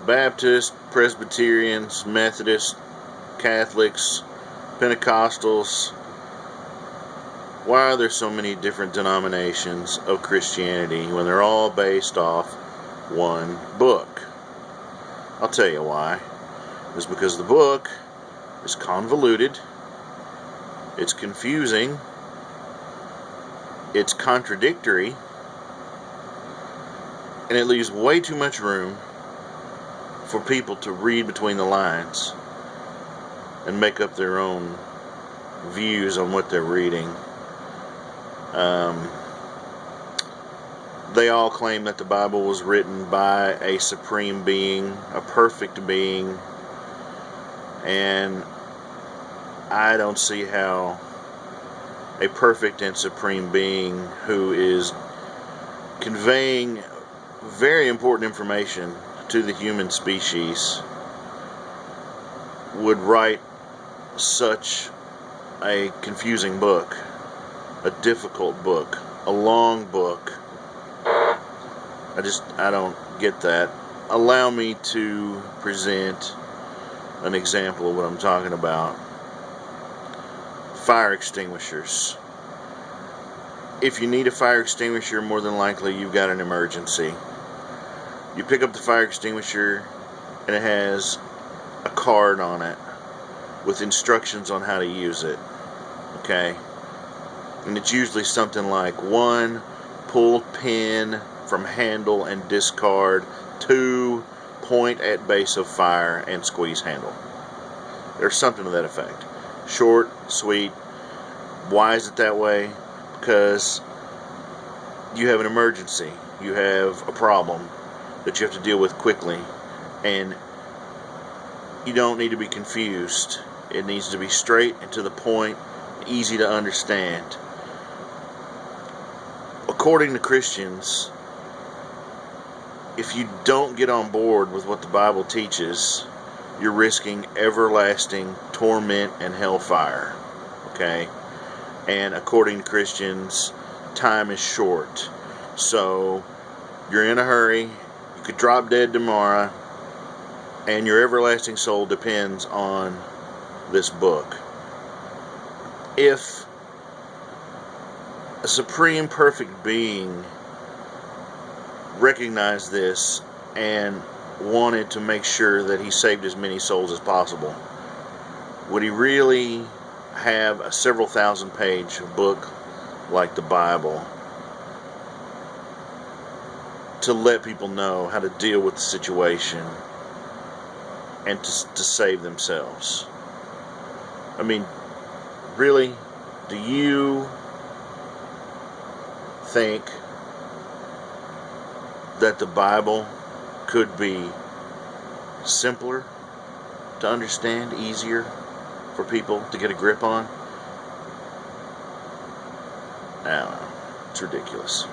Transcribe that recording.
Baptists, Presbyterians, Methodists, Catholics, Pentecostals. Why are there so many different denominations of Christianity when they're all based off one book? I'll tell you why. It's because the book is convoluted, it's confusing, it's contradictory, and it leaves way too much room for people to read between the lines and make up their own views on what they're reading. They all claim that the Bible was written by a supreme being, a perfect being, and I don't see how a perfect and supreme being who is conveying very important information to the human species would write such a confusing book, a difficult book, a long book. I don't get that. Allow me to present an example of what I'm talking about. Fire extinguishers. If you need a fire extinguisher, more than likely you've got an emergency. You pick up the fire extinguisher and it has a card on it with instructions on how to use it. Okay? And it's usually something like 1, pull pin from handle and discard. 2, point at base of fire and squeeze handle. There's something to that effect. Short, sweet. Why is it that way? Because you have an emergency. You have a problem that you have to deal with quickly. And you don't need to be confused. It needs to be straight and to the point, easy to understand. According to Christians, if you don't get on board with what the Bible teaches, you're risking everlasting torment and hellfire. Okay? And according to Christians, time is short. So, you're in a hurry, you could drop dead tomorrow, and your everlasting soul depends on this book. If a supreme perfect being recognized this and wanted to make sure that he saved as many souls as possible, would he really have a several thousand page book like the Bible to let people know how to deal with the situation and to save themselves? I mean, really? Do you think that the Bible could be simpler to understand, easier for people to get a grip on? I don't know. It's ridiculous.